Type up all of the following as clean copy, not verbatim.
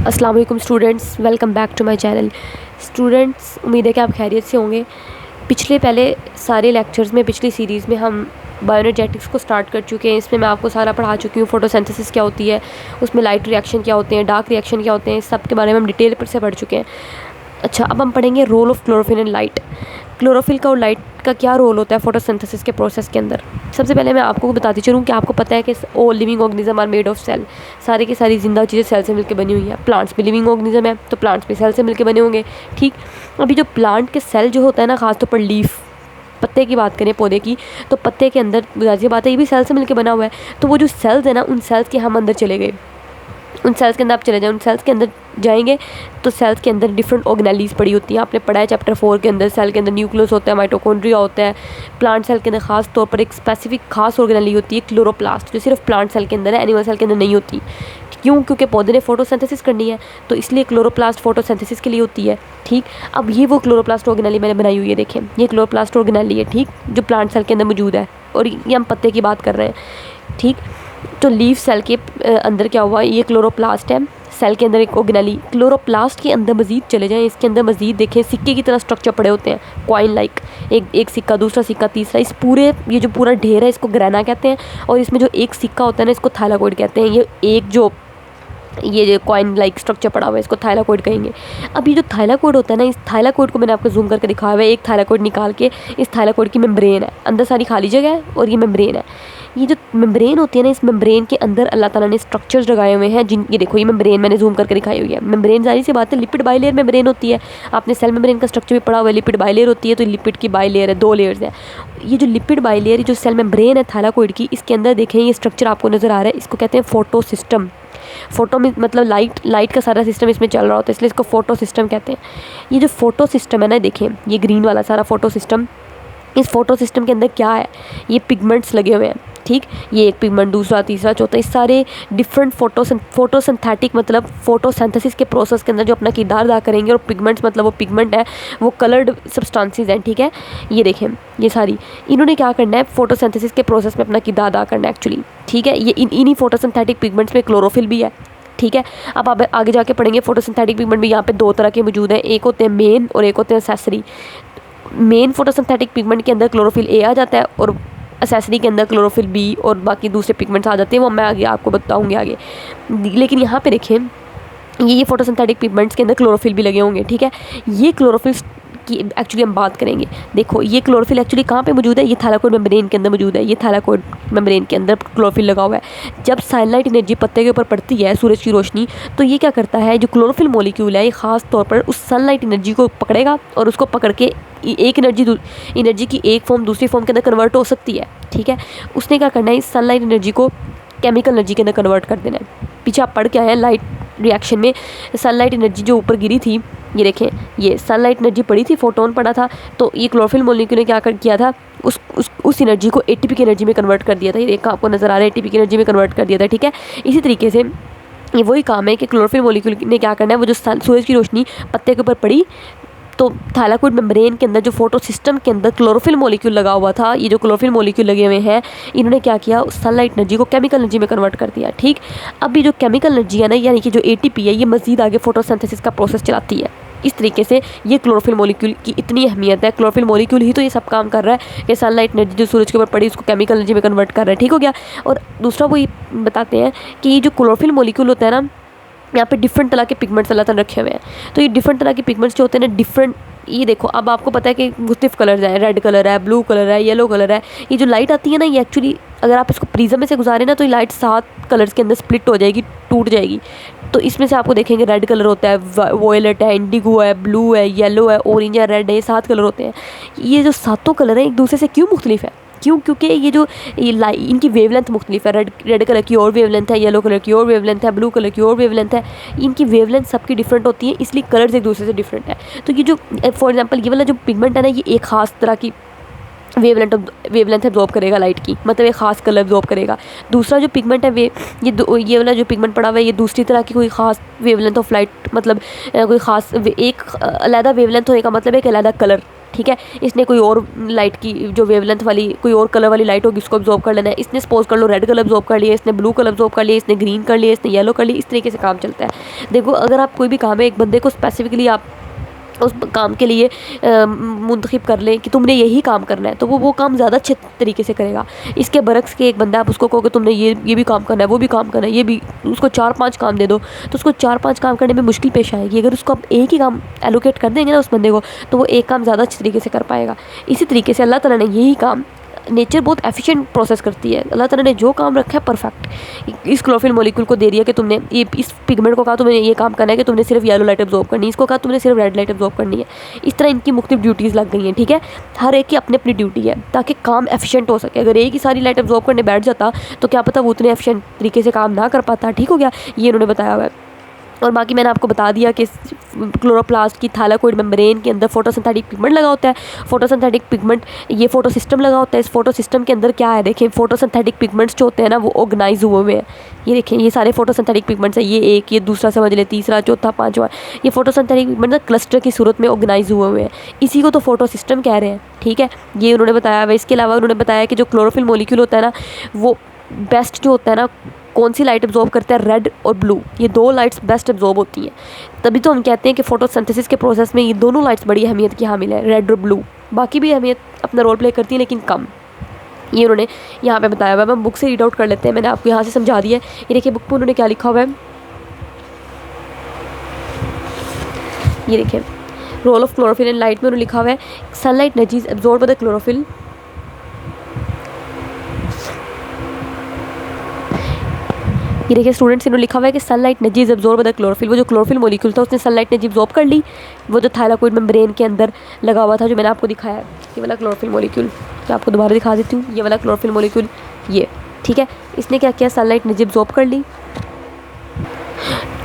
अस्सलाम वालेकुम students, welcome back to my channel. Students, उम्मीद है कि आप खैरियत से होंगे। पहले सारे लेक्चर्स में, पिछली सीरीज़ में हम बायोएनर्जेटिक्स को स्टार्ट कर चुके हैं। इसमें मैं आपको सारा पढ़ा चुकी हूँ। फोटोसिंथेसिस क्या होती है, उसमें लाइट रिएक्शन क्या होते हैं, डार्क रिएक्शन क्या होते हैं, सब के बारे में हम डिटेल पर से पढ़ चुके हैं। अच्छा, अब हम पढ़ेंगे role of chlorophyll and light. Chlorophyll का और लाइट का क्या रोल होता है फोटोसिंथेसिस के प्रोसेस के अंदर। सबसे पहले मैं आपको बताती चलूँ कि आपको पता है कि all living organism are made of cell. सारी की सारी जिंदा चीज़ें सेल से मिलकर बनी हुई है। प्लांट्स भी लिविंग ऑर्गेनिज्म है, तो प्लांट्स भी सेल से मिलकर बने होंगे। ठीक, अभी जो प्लांट के सेल जो होता है ना, खासतौर पर लीफ, पत्ते की बात करें, पौधे की, तो पत्ते के अंदर जाहिर बात है ये भी सेल से मिलकर बना हुआ है। तो वो जो सेल्स है ना, उन सेल्स के हम अंदर चले गए, उन सेल्स के अंदर आप चले जाएं, उन सेल्स के अंदर जाएंगे तो सेल्स के अंदर डिफरेंट ऑर्गेनेलीज पड़ी होती हैं। आपने पढ़ा है चैप्टर 4 के अंदर। सेल के अंदर न्यूक्लियस होता है, माइटोकॉन्ड्रिया होता है। प्लांट सेल के अंदर खास तौर पर एक स्पेसिफिक खास ऑर्गेनेली होती है, क्लोरोप्लास्ट, जो सिर्फ प्लांट सेल के अंदर है, एनिमल सेल के अंदर नहीं होती। क्यों? क्योंकि पौधे ने फोटोसिंथेसिस करनी है, तो इसलिए क्लोरोप्लास्ट फोटोसिंथेसिस के लिए होती है। ठीक, अब ये वो क्लोरोप्लास्ट ऑर्गेनेली मैंने बनाई हुई है, देखें, ये क्लोरोप्लास्ट ऑर्गेनेली है, ठीक, जो प्लांट सेल के अंदर मौजूद है, और ये हम पत्ते की बात कर रहे हैं। ठीक, तो लीफ सेल के अंदर क्या हुआ, ये क्लोरोप्लास्ट है। सेल के अंदर एक ऑर्गेनेली, क्लोरोप्लास्ट के अंदर मजीद चले जाएं, इसके अंदर मजीद देखें सिक्के की तरह स्ट्रक्चर पड़े होते हैं, कॉइन लाइक, एक सिक्का, दूसरा सिक्का, तीसरा, इस पूरे ये जो पूरा ढेर है इसको ग्रेना कहते हैं। और इसमें जो एक सिक्का होता है ना, इसको थाइलाकोइड कहते हैं। ये जो कॉइन लाइक स्ट्रक्चर पड़ा हुआ है, इसको थाइलाकोइड कहेंगे। अब ये जो थाइलाकोइड होता है ना, इस थाइलाकोइड को मैंने आपको जूम करके दिखाया हुआ है। एक थाइलाकोइड निकाल के, इस थाइलाकोइड की मेम्ब्रेन है, अंदर सारी खाली जगह है और ये मेम्ब्रेन है। ये जो मेम्ब्रेन होती है ना, इस मेम्ब्रेन के अंदर अल्लाह ताला ने स्ट्रक्चर्स लगाए हुए हैं, जिन ये देखो, ये मेम्ब्रेन मैंने जूम करके दिखाई हुई है। मेम्ब्रेन जारी सी बात है, लिपिड बाइलेयर मेम्ब्रेन होती है। आपने सेल मेम्ब्रेन का स्ट्रक्चर भी पढ़ा हुआ है, लिपिड बाइलेयर होती है, तो लिपिड की बाइलेयर है, 2 लेयर्स है। ये जो लिपिड बाइलेयर, जो सेल मेम्ब्रेन है थाइलाकोइड की, इसके अंदर देखें ये स्ट्रक्चर आपको नज़र आ रहा है, इसको कहते हैं फोटो सिस्टम। फोटो में मतलब लाइट का सारा सिस्टम इसमें चल रहा होता है, इसलिए इसको फोटो सिस्टम कहते हैं। ये जो फोटो सिस्टम है ना, देखें, ये ग्रीन वाला सारा फोटो सिस्टम, इस फोटो सिस्टम के अंदर क्या है, ये पिगमेंट्स लगे हुए हैं। ठीक, ये एक पिगमेंट, दूसरा, तीसरा, चौथा, इस सारे डिफरेंट फोटोसिंथेटिक मतलब फोटोसिंथेसिस के प्रोसेस के अंदर जो अपना किरदार अदा करेंगे। और पिगमेंट्स मतलब वो पिगमेंट है, वो कलर्ड सब्सटेंसेस हैं। ठीक है, ये देखें, ये सारी इन्होंने क्या करना है, फोटोसिंथेसिस के प्रोसेस में अपना किरदार अदा करना है एक्चुअली। ठीक है, ये इन्हीं फोटोसिंथेटिक पिगमेंट्स में क्लोरोफिल भी है। ठीक है, अब आप आगे जाके पढ़ेंगे फोटोसिंथेटिक पिगमेंट भी यहाँ पे 2 तरह के मौजूद हैं, एक होते हैं मेन और एक होते हैं एसेसरी। मेन फोटोसिंथेटिक पिगमेंट के अंदर क्लोरोफिल ए आ जाता है, और एसेसरी के अंदर क्लोरोफिल बी और बाकी दूसरे पिगमेंट्स आ जाते हैं, वो मैं आगे आपको बताऊंगी आगे। लेकिन यहाँ पे देखें, ये फोटोसिंथेटिक पिगमेंट्स के अंदर क्लोरोफिल भी लगे होंगे। ठीक है, ये क्लोरोफिल की एक्चुअली हम बात करेंगे। देखो, ये क्लोरोफिल एक्चुअली कहाँ पे मौजूद है, ये थाइलाकोइड मेम्ब्रेन के अंदर मौजूद है। ये थाइलाकोइड मेम्ब्रेन के अंदर क्लोरोफिल लगा हुआ है। जब सनलाइट एनर्जी पत्ते के ऊपर पड़ती है, सूरज की रोशनी, तो ये क्या करता है, जो क्लोरोफिल मॉलिक्यूल है, ये खास तौर पर उस सनलाइट एनर्जी को पकड़ेगा, और उसको पकड़ के एक एनर्जी की एक फॉर्म दूसरी फॉर्म के अंदर कन्वर्ट हो सकती है। ठीक है, उसने क्या करना है, इस सनलाइट एनर्जी को केमिकल एनर्जी के अंदर कन्वर्ट कर देना है। पीछे आप पढ़ के आए हैं लाइट रिएक्शन में, सनलाइट एनर्जी जो ऊपर गिरी थी, ये देखें, ये सनलाइट एनर्जी पड़ी थी, फोटोन पड़ा था, तो ये क्लोरोफिल मॉलिक्यूल ने क्या किया था, उस एनर्जी को एटीपी की एनर्जी में कन्वर्ट कर दिया था। ये देखा, आपको नज़र आ रहा है, एटीपी की एनर्जी में कन्वर्ट कर दिया था। ठीक है, इसी तरीके से ये वही काम है कि क्लोरोफिल मॉलिक्यूल ने क्या करना है, वो जो सूरज की रोशनी पत्ते के ऊपर पड़ी, तो थाइलाकोइड मेम्ब्रेन के अंदर जो फोटो सिस्टम के अंदर क्लोरोफिल मॉलिक्यूल लगा हुआ था, ये जो क्लोरोफिल मॉलिक्यूल लगे हुए हैं, इन्होंने क्या किया, उस सनलाइट एनर्जी को केमिकल एनर्जी में कन्वर्ट कर दिया। ठीक, अब ये जो केमिकल एनर्जी है ना, यानी कि जो एटीपी है, ये मज़ीद आगे फोटोसिंथेसिस का प्रोसेस चलाती है। इस तरीके से ये क्लोरोफिल मॉलिक्यूल की इतनी अहमियत है। क्लोरोफिल मॉलिक्यूल ही तो ये सब काम कर रहा है कि सनलाइट एनर्जी जो सूरज के ऊपर पड़ी, उसको केमिकल एनर्जी में कन्वर्ट कर रहा है। ठीक हो गया। और दूसरा वो ये बताते हैं कि ये जो क्लोरोफिल मॉलिक्यूल होता है ना, यहाँ पे डिफरेंट तरह के पिगमेंट्स अल्लाह ताला रखे हुए हैं। तो ये डिफरेंट तरह के पिगमेंट्स जो होते हैं ना, डिफरेंट, ये देखो, अब आपको पता है कि मुख्तलिफ कलर्स हैं, रेड कलर है, ब्लू कलर है, येलो कलर है। ये जो लाइट आती है ना, ये एक्चुअली अगर आप इसको प्रिज्म में से गुजारें ना, तो ये लाइट 7 कलर्स के अंदर स्प्लिट हो जाएगी, टूट जाएगी। तो इसमें से आपको देखेंगे रेड कलर होता है, वॉयलेट है, इंडिगो है, ब्लू है, येलो है, ऑरेंज है, रेड है, ये 7 कलर होते हैं। ये जो 7 कलर हैं एक दूसरे से क्यों मुख्तलिफ है? क्यों? क्योंकि ये इनकी वेवलेंथ मुख्तलिफ है। रेड कलर की और वेवलेंथ है, येलो कलर की और वेवलेंथ है, ब्लू कलर की और वेवलेंथ है। इनकी वेवलेंथ सबकी डिफरेंट होती है, इसलिए कलर्स एक दूसरे से डिफरेंट है। तो ये जो फॉर एग्जांपल ये वाला जो पिगमेंट है ना, ये एक खास तरह की वेवलेंथ एब्जॉर्ब करेगा लाइट की, मतलब एक ख़ास कलर एब्जॉर्ब करेगा। दूसरा जो पिगमेंट है ये वाला जो पिगमेंट पड़ा हुआ है, ये दूसरी तरह की कोई ख़ास वेवलेंथ ऑफ लाइट, मतलब कोई ख़ास एक अलहदा वेवलेंथ होने का मतलब है कि अलहदा कलर ठीक है। इसने कोई और लाइट की जो वेवलेंथ वाली कोई और कलर वाली लाइट होगी उसको अब्जॉर्ब कर लेना है। इसने सपोज कर लो रेड कलर अब्जॉर्ब कर लिया, इसने ब्लू कलर अब्जॉर्ब कर लिया, इसने ग्रीन कर लिया, इसने येलो कर लिया, इस तरीके से काम चलता है। देखो अगर आप कोई भी काम है एक बंदे को स्पेसिफिकली आप उस काम के लिए मुंतखब कर लें कि तुमने यही काम करना है, तो वो काम ज़्यादा अच्छे तरीके से करेगा। इसके बरक्स के एक बंदा आप उसको कहोगे तुमने ये भी काम करना है, वो भी काम करना है, ये भी, उसको 4-5 काम दे दो तो उसको 4-5 काम करने में मुश्किल पेश आएगी। अगर उसको आप एक ही काम एलोकेट कर देंगे ना उस बंदे को, तो वो एक काम ज़्यादा अच्छे तरीके से कर पाएगा। इसी तरीके से अल्लाह ताला ने यही काम, नेचर बहुत एफिशिएंट प्रोसेस करती है। अल्लाह ताला ने जो काम रखा है परफेक्ट इस क्लोरोफिल मॉलिक्यूल को दे दिया कि तुमने ये इस पिगमेंट को कहा तुमने ये काम करना है कि तुमने सिर्फ येलो लाइट अब्जॉर्ब करनी है, इसको कहा तुमने सिर्फ रेड लाइट अब्जॉर्ब करनी है। इस तरह इनकी मुख्तलिफ ड्यूटीज़ लग गई हैं, ठीक है। हर एक की अपनी अपनी ड्यूटी है ताकि काम एफिशिएंट हो सके। अगर एक ही सारी लाइट अब्जॉर्ब करने बैठ जाता तो क्या पता वो उतने एफिशिएंट तरीके से काम ना कर पाता, ठीक हो गया। ये इन्होंने बताया हुआ है। और बाकी मैंने आपको बता दिया कि क्लोरोप्लास्ट की थाइलाकोइड मेम्ब्रेन के अंदर फोटोसिंथेटिक पिगमेंट लगा होता है। फोटोसिंथेटिक पिगमेंट ये फोटो सिस्टम लगा होता है। इस फोटो सिस्टम के अंदर क्या है देखें, फोटोसिंथेटिक पिगमेंट्स जो होते हैं ना वो ऑर्गेनाइज हुए हुए हैं। ये देखें ये सारे फोटोसिंथेटिक पिगमेंट्स है, ये एक, ये दूसरा समझ ले, तीसरा, चौथा, पाँचवा, ये फोटोसिंथेटिक पिगमेंट क्लस्टर की सूरत में ऑर्गेनाइज हुए हुए हैं। इसी को तो फोटो सिस्टम कह रहे हैं, ठीक है। ये उन्होंने बताया हुआ। इसके अलावा उन्होंने बताया कि जो क्लोरोफिल मॉलिक्यूल होता है ना वो बेस्ट जो होता है ना कौन सी लाइट अब्जॉर्ब करता है, रेड और ब्लू, ये दो लाइट्स बेस्ट अब्जॉर्ब होती हैं। तभी तो हम कहते हैं कि फोटोसिंथेसिस के प्रोसेस में ये दोनों लाइट्स बड़ी अहमियत की हामिल है, रेड और ब्लू। बाकी भी अहमियत अपना रोल प्ले करती है लेकिन कम। ये उन्होंने यहाँ पे बताया हुआ है। हम बुक से रीड आउट कर लेते हैं, मैंने आपको यहाँ से समझा दिया है। ये देखिए बुक में उन्होंने क्या लिखा हुआ है, ये देखिए role of chlorophyll and light में उन्होंने लिखा हुआ है sunlight energies absorb by the chlorophyll. ये देखिए स्टूडेंट्स इन्होंने लिखा हुआ है कि sunlight energy is absorb by the chlorophyll. वो जो क्लोरोफिल मॉलिक्यूल था उसने सनलाइट एनर्जी एब्जॉर्ब कर ली, वो जो थाइलाकोइड मेम्ब्रेन के अंदर लगा हुआ था जो मैंने आपको दिखाया है, ये वाला क्लोरोफिल मॉलिक्यूल। मैं आपको दोबारा दिखा देती हूँ, ये वाला क्लोरोफिल मॉलिक्यूल ये, ठीक है। इसने क्या किया, सनलाइट एनर्जी एब्जॉर्ब कर ली।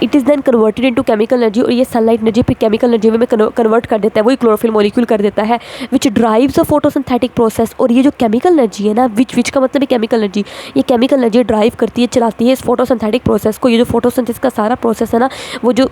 It is then converted into chemical energy, और ये सनलाइट एनर्जी पे केमिकल एनर्जी में कन्वर्ट कर देता है, वही क्लोरोफिल मॉलिक्यूल कर देता है, which drives a photosynthetic process. और ये जो केमिकल एनर्जी है ना, विच का मतलब है केमिकल एनर्जी, ये केमिकल एनर्जी ड्राइव करती है, चलाती है इस फोटोसिंथेटिक प्रोसेस को। ये जो फोटोसिंथेसिस का सारा प्रोसेस है ना, वो जो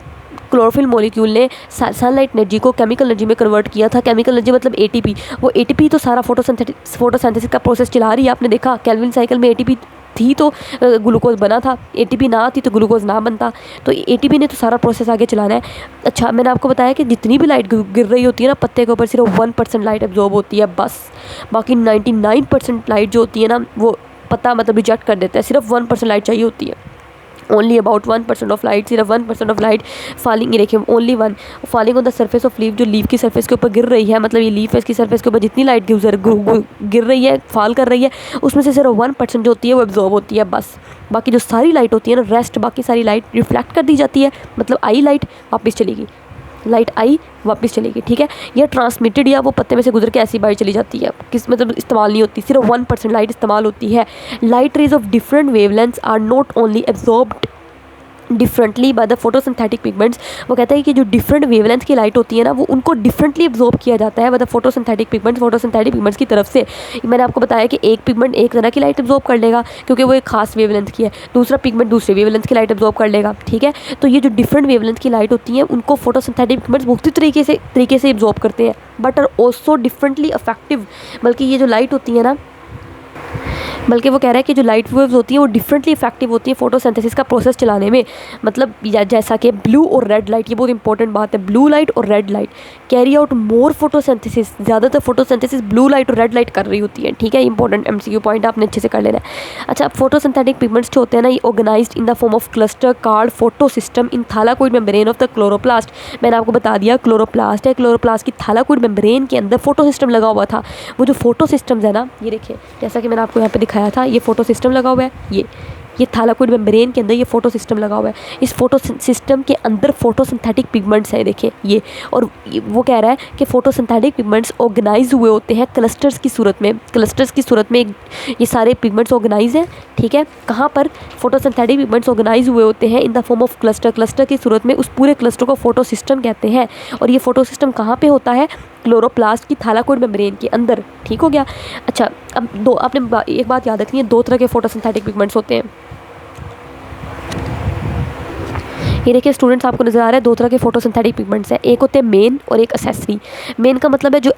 क्लोरोफिल मॉलिक्यूल ने सनलाइट एनर्जी को केमिकल एनर्जी में कन्वर्ट किया था। केमिकल एनर्जी मतलब एटीपी, वो एटीपी तो सारा फोटोसिंथेसिस का प्रोसेस चला रही है। आपने देखा केल्विन साइकिल में एटीपी थी तो ग्लूकोज बना था, एटीपी ना आती तो ग्लूकोज ना बनता, तो एटीपी ने तो सारा प्रोसेस आगे चलाना है। अच्छा मैंने आपको बताया कि जितनी भी लाइट गिर रही होती है ना पत्ते के ऊपर, सिर्फ 1% लाइट एब्जॉर्ब होती है बस। बाकी 99% लाइट जो होती है ना वो पत्ता मतलब रिजेक्ट कर देता है, सिर्फ 1% लाइट चाहिए होती है। ओनली अबाउट 1% ऑफ लाइट, सिर्फ 1% ऑफ लाइट फॉलिंग, ये देखिए only 1 falling on the surface of leaf, जो लीफ की सर्फेस के ऊपर गिर रही है, मतलब ये लीफ है इसकी सर्फेस के ऊपर जितनी लाइट गिर रही है, फॉल कर रही है, उसमें से सिर्फ 1% जो होती है वो एब्जॉर्ब होती है बस। बाकी जो सारी लाइट होती है ना, रेस्ट बाकी सारी लाइट रिफ्लेक्ट कर दी जाती है, मतलब आई लाइट वापस चलेगी, लाइट आई वापस चलेगी, ठीक है। या ट्रांसमिटेड या वो पत्ते में से गुजर के ऐसी बाहर चली जाती है, किस मतलब इस्तेमाल नहीं होती, सिर्फ 1% लाइट इस्तेमाल होती है। Light rays of different wavelengths are not only absorbed differently by the photosynthetic pigments. वो कहता है कि जो डिफरेंट वेवलेंथ की लाइट होती है ना वो उनको डिफरेंटली एब्जॉर्ब किया जाता है bye the photosynthetic pigments, photosynthetic pigments की तरफ से। मैंने आपको बताया कि एक पिगमेंट एक तरह की लाइट एब्जॉर्ब कर लेगा क्योंकि वो एक खास वेवलेंथ की है, दूसरा पिगमेंट दूसरे वेवलेंथ की लाइट एब्जॉर्ब कर लेगा, ठीक है। तो ये जो डिफरेंट वेवलेंथ की लाइट होती है उनको फोटोसिंथेटिक पिगमेंट्स मुख्तलिफ तरीके से एब्जॉर्ब करते हैं, but are also differently effective. बल्कि ये जो लाइट होती है ना, बल्कि वो कह रहा है कि जो लाइट वेव्स होती हैं वो डिफरेंटली इफेक्टिव होती है फोटोसिंथेसिस का प्रोसेस चलाने में। मतलब जैसा कि ब्लू और रेड लाइट, ये बहुत इंपॉर्टेंट बात है, ब्लू लाइट और red light carry out more photosynthesis, ज़्यादातर फोटोसिंथेसिस ब्लू लाइट और रेड लाइट कर रही होती है, ठीक है। इंपॉर्टेंट MCQ पॉइंट आपने अच्छे से कर लेना है। अच्छा फोटोसिंथेटिक पिगमेंट्स जो होते हैं ना ये organised in the form of cluster called photo system in thylakoid membrane of the chloroplast. मैंने आपको बता दिया क्लोरोप्लास्ट है, क्लोरोप्लास्ट की थाइलाकोइड मेम्ब्रेन के अंदर फोटो सिस्टम लगा हुआ था। वो जो फोटो सिस्टम्स है ना, ये देखिए जैसा कि मैंने आपको यहाँ पे दिखाया था, ये फोटो सिस्टम लगा हुआ है, ये थाइलाकोइड मेम्ब्रेन के अंदर ये फोटो सिस्टम लगा हुआ है। इस फोटो सिस्टम के अंदर फोटोसिंथेटिक पिगमेंट्स है, देखिए ये। और वो कह रहा है कि फोटोसिंथेटिक पिगमेंट्स ऑर्गेनाइज हुए होते हैं क्लस्टर्स की सूरत में, क्लस्टर्स की सूरत में ये सारे पिगमेंट्स ऑर्गेनाइज हैं, ठीक है। कहाँ पर फोटोसिंथेटिक पिगमेंट्स ऑर्गेनाइज हुए होते हैं, इन the form of cluster, cluster की सूरत में, उस पूरे क्लस्टर को फोटो सिस्टम कहते हैं। और ये फोटो सिस्टम कहाँ पर होता है, क्लोरोप्लास्ट की थाइलाकोइड मेम्ब्रेन के अंदर, ठीक हो गया। अच्छा अब आपने एक बात याद रखनी है, दो तरह के फोटोसिंथेटिक पिगमेंट्स होते हैं। ये देखिए स्टूडेंट्स, आपको नज़र आ रहा है दो तरह के फोटोसिंथेटिक पिगमेंट्स हैं, एक होते हैं मेन और एक एसेसरी। मेन का मतलब है जो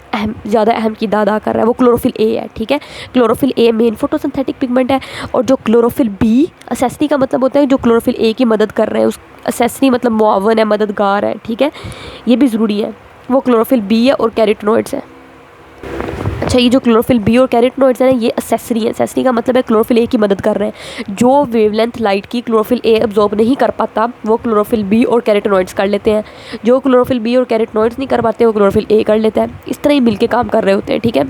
ज़्यादा अहम किरदार अदा कर रहा है, वो क्लोरोफिल ए है, ठीक है। Chlorophyll A main photosynthetic pigment है, और जो क्लोरोफिल बी एसेसरी का मतलब होता है जो क्लोरोफिल ए की मदद कर रहे हैं, उस एसेसरी मतलब मुआवन है, मददगार है, ठीक है, ये भी ज़रूरी है। वो क्लोरोफिल बी है और कैरोटीनॉइड्स है। अच्छा, ये जो क्लोरोफिल बी और कैरोटीनॉइड्स है ना, ये एसेसरी है। एसेसरी का मतलब है क्लोरोफिल ए की मदद कर रहे हैं। जो वेवलेंथ लाइट की क्लोरोफिल ए अब्जॉर्ब नहीं कर पाता, वो क्लोरोफिल बी और कैरोटीनॉइड्स कर लेते हैं। जो क्लोरोफिल बी और कैरोटीनॉइड्स नहीं कर पाते, वो क्लोरोफिल ए कर लेता है। इस तरह ही मिलके काम कर रहे होते हैं, ठीक है।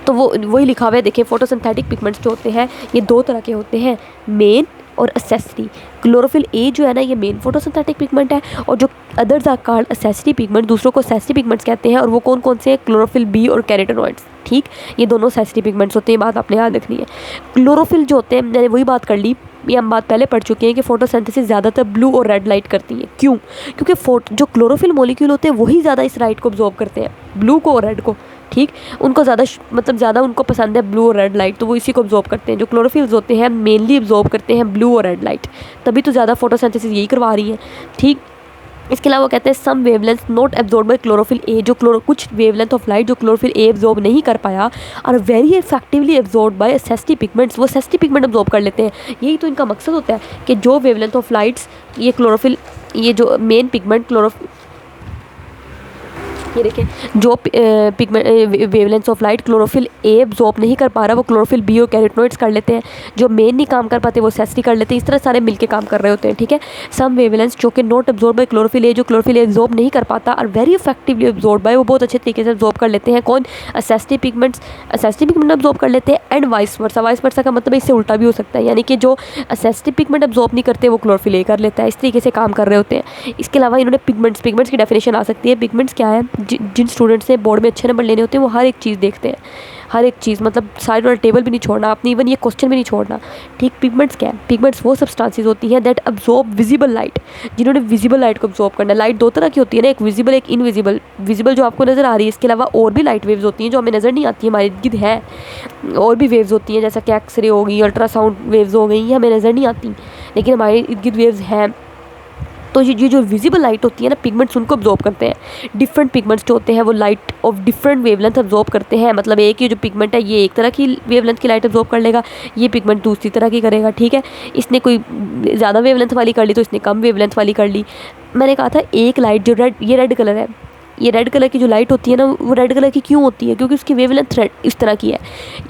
तो वो वही लिखा हुआ है, देखिए फोटोसिंथेटिक पिगमेंट्स जो होते हैं ये दो तरह के होते हैं, मेन और एसेसरी। क्लोरोफिल ए जो है ना, ये मेन फोटोसिंथेटिक पिगमेंट है, और जो others are called accessory pigment, दूसरों को एसेसरी पिगमेंट्स कहते हैं। और वो कौन कौन से हैं? क्लोरोफिल बी और कैरोटीनॉइड्स, ठीक। ये दोनों एसेसरी पिगमेंट्स होते हैं, बात आपने याद रखनी है। क्लोरोफिल जो होते हैं, मैंने वही बात कर ली, ये हम बात पहले पढ़ चुके हैं कि फोटोसिंथेसिस ज़्यादातर ब्लू और रेड लाइट करती है। क्यों? क्योंकि जो क्लोरोफिल मॉलिक्यूल होते हैं वही ज़्यादा इस लाइट को अब्जॉर्ब करते हैं, ब्लू को और रेड को, ठीक। उनको ज़्यादा मतलब ज़्यादा उनको पसंद है ब्लू और रेड लाइट, तो वो इसी को अब्जॉर्ब करते हैं। जो क्लोरोफिल्स होते हैं मेनली अब्जॉर्ब करते हैं ब्लू और रेड लाइट, तभी तो ज़्यादा फोटोसिंथेसिस यही करवा रही है, ठीक। इसके अलावा कहते हैं some wavelength not absorb by chlorophyll A, जो कुछ वेवलेंथ ऑफ लाइट जो क्लोरोफिल ए एब्जॉर्ब नहीं कर पाया, और very effectively absorb by accessory pigments, वो एसेसरी पिगमेंट एब्जॉर्ब कर लेते हैं। यही तो इनका मकसद होता है कि जो वेवलेंथ ऑफ लाइट्स ये क्लोरोफिल, ये जो मेन पिगमेंट क्लोरोफिल, ये देखें, जो pigment wavelength of light chlorophyll A absorb नहीं कर पा रहा, वो क्लोरोफिल बी और कैरोटीनॉइड्स कर लेते हैं। जो मेन नहीं काम कर पाते, वो एसेसरी कर लेते हैं। इस तरह सारे मिलके काम कर रहे होते हैं, ठीक है। सम वेवलेंथ जो कि not absorb by chlorophyll A, जो क्लोरोफिल ए एब्जॉर्ब नहीं कर पाता, और वेरी इफेक्टिवली एब्जॉर्ब बाय, वो बहुत अच्छे तरीके से एब्जॉर्ब कर लेते हैं। कौन? Accessory pigments, accessory pigment absorb कर लेते हैं। And vice versa, vice versa का मतलब इससे उल्टा भी हो सकता है, यानी कि जो एसेसरी पिगमेंट एब्जॉर्ब नहीं करते, वो क्लोरोफिल ए कर लेता है। इस तरीके से काम कर रहे होते हैं। इसके अलावा इन्होंने पिगमेंट्स की डेफिनेशन आ सकती है। पिगमेंट्स क्या है? जिन स्टूडेंट्स से बोर्ड में अच्छे नंबर लेने होते हैं, वो हर एक चीज़ देखते हैं, हर एक चीज़, मतलब साइड वाला टेबल भी नहीं छोड़ना आपने, इवन ये क्वेश्चन भी नहीं छोड़ना, ठीक। पिगमेंट्स क्या है? पिगमेंट्स वो सब्सटेंसेस होती हैं दैट अब्जॉर्ब विजिबल लाइट, जिन्होंने विजिबल लाइट को अब्जॉर्ब करना है। लाइट दो तरह की होती है ना, एक विजिबल, एक इनविजिबल। विजिबल जो आपको नज़र आ रही है, इसके अलावा और भी लाइट वेव्स होती हैं जो हमें नज़र नहीं आती, हमारे इर्द गिर्द है और भी वेव्स होती हैं, जैसा कि एक्सरे हो गई, अल्ट्रासाउंड वेव्स हो गई, ये हमें नज़र नहीं आती, लेकिन हमारे इर्द गिर्द वेव्स हैं। तो ये जो विजिबल लाइट होती है ना, पिगमेंट्स उनको अब्जॉर्ब करते हैं। डिफरेंट पिगमेंट्स जो होते हैं वो light of different wavelength absorb करते हैं। मतलब एक ही जो पिगमेंट है ये एक तरह की वेवलेंथ की लाइट अब्जॉर्ब कर लेगा, ये पिगमेंट दूसरी तरह की करेगा, ठीक है। इसने कोई ज़्यादा वेवलेंथ वाली कर ली तो इसने कम वेवलेंथ वाली कर ली। मैंने कहा था एक लाइट जो ये रेड कलर है, ये रेड कलर की जो लाइट होती है ना, वो रेड कलर की क्यों होती है? क्योंकि उसकी वेवलेंथ रेड इस तरह की है।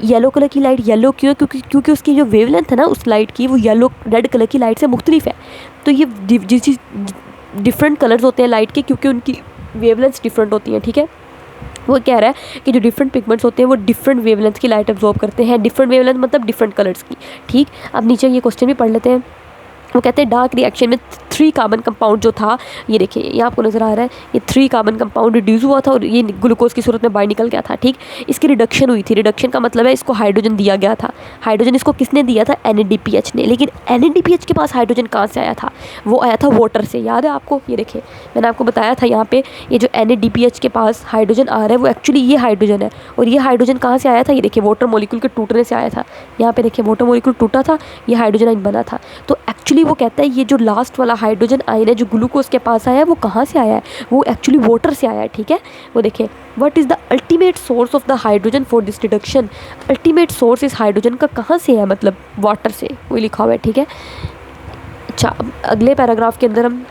येलो कलर की लाइट येलो क्यों है? क्योंकि उसकी जो वेवलेंथ है ना उस लाइट की, वो येलो रेड कलर की लाइट से मुख्तलिफ है। तो ये जिस डिफरेंट कलर्स होते हैं लाइट के, क्योंकि उनकी वेवलेंथ्स डिफरेंट होती हैं, ठीक है। वो कह रहा है कि जो डिफरेंट पिगमेंट्स होते हैं वो डिफरेंट वेवलेंथ की लाइट अब्जॉर्ब करते हैं। डिफरेंट वेवलेंथ मतलब डिफरेंट कलर्स की, ठीक। अब नीचे ये क्वेश्चन भी पढ़ लेते हैं। वो कहते हैं डार्क रिएक्शन में 3 कार्बन कंपाउंड जो था, ये देखिए ये आपको नज़र आ रहा है, ये 3 कार्बन कंपाउंड रिड्यूस हुआ था और ये ग्लूकोज की सूरत में बाहर निकल गया था, ठीक। इसकी रिडक्शन हुई थी। रिडक्शन का मतलब है इसको हाइड्रोजन दिया गया था। हाइड्रोजन इसको किसने दिया था? NADPH ने। लेकिन NADPH के पास हाइड्रोजन कहाँ से आया था? वो आया था वाटर से, याद है आपको? ये देखिए मैंने आपको बताया था यहाँ पे, ये जो NADPH के पास हाइड्रोजन आ रहा है वो एक्चुअली ये हाइड्रोजन है। और ये हाइड्रोजन कहाँ से आया था? ये देखिए वाटर मॉलिक्यूल के टूटने से आया था। यहाँ पे देखिए वाटर मॉलिक्यूल टूटा था, ये हाइड्रोजन आयन बना था। तो एक्चुअली वो कहता है ये जो लास्ट वाला हाइड्रोजन आयन है जो ग्लूकोज के पास आया है, वो कहाँ से आया है? वो एक्चुअली वाटर से आया है, ठीक है। वो देखिए what is the ultimate source of the hydrogen for this reduction. Ultimate source इस हाइड्रोजन का कहाँ से है? मतलब वाटर से, वो लिखा हुआ है, ठीक है। अच्छा, अब अगले पैराग्राफ के अंदर हम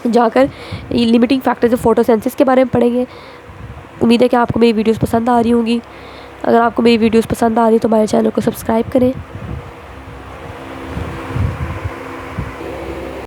जाकर लिमिटिंग फैक्टर्स ऑफ फोटोसिंथेसिस के बारे में पढ़ेंगे। उम्मीद है कि आपको मेरी वीडियोस पसंद आ रही होंगी। अगर आपको मेरी वीडियोस पसंद आ रही है तो हमारे चैनल को सब्सक्राइब करें।